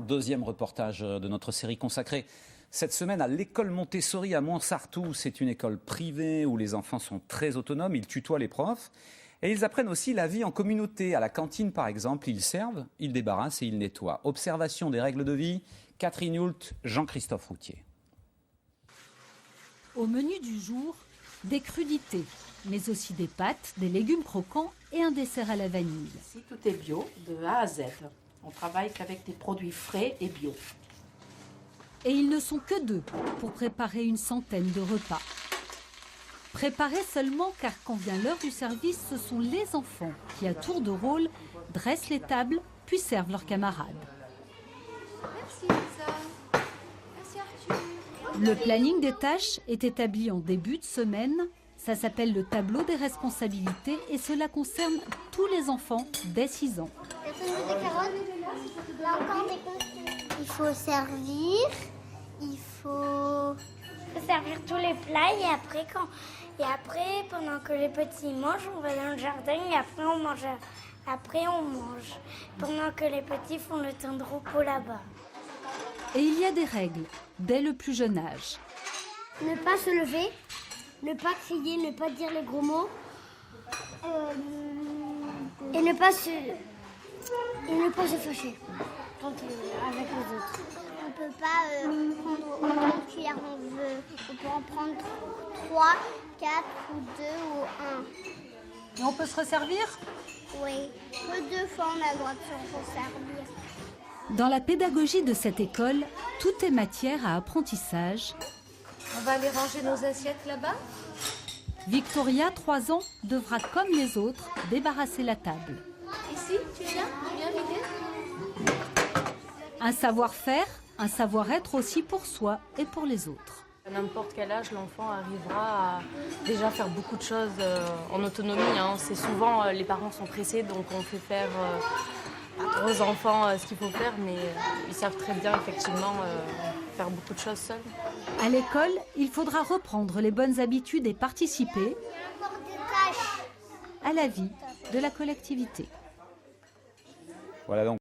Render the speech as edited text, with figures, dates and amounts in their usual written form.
Deuxième reportage de notre série consacrée cette semaine à l'école Montessori à Montsartou. C'est une école privée où les enfants sont très autonomes, ils tutoient les profs et ils apprennent aussi la vie en communauté. À la cantine par exemple, ils servent, ils débarrassent et ils nettoient. Observation des règles de vie, Catherine Hult, Jean-Christophe Routier. Au menu du jour, des crudités, mais aussi des pâtes, des légumes croquants et un dessert à la vanille. Ici, tout est bio, de A à Z. On travaille qu'avec des produits frais et bio. Et ils ne sont que deux pour préparer une centaine de repas. Préparés seulement car quand vient l'heure du service, ce sont les enfants qui, à tour de rôle, dressent les tables puis servent leurs camarades. Merci Lisa. Merci Arthur. Le planning des tâches est établi en début de semaine. Ça s'appelle le tableau des responsabilités et cela concerne tous les enfants dès 6 ans. Il faut servir, il faut servir tous les plats et après pendant que les petits mangent, on va dans le jardin et après on mange. Pendant que les petits font le temps de repos là-bas. Et il y a des règles dès le plus jeune âge. Ne pas se lever, ne pas crier, ne pas dire les gros mots et ne pas se fâcher avec les autres. On ne peut pas prendre autant de cuillères on veut. On peut en prendre 3, 4 ou 2 ou 1. Et on peut se resservir ? Oui, que 2 fois on a le droit de se servir. Dans la pédagogie de cette école, tout est matière à apprentissage. On va aller ranger nos assiettes là-bas. Victoria, 3 ans, devra, comme les autres, débarrasser la table. Ici, tu viens vider. Un savoir-faire, un savoir-être aussi pour soi et pour les autres. À n'importe quel âge, l'enfant arrivera à déjà faire beaucoup de choses en autonomie. C'est souvent, les parents sont pressés, donc on fait faire aux enfants ce qu'il faut faire, mais ils savent très bien effectivement faire beaucoup de choses seuls. À l'école, il faudra reprendre les bonnes habitudes et participer à la vie de la collectivité. Voilà donc.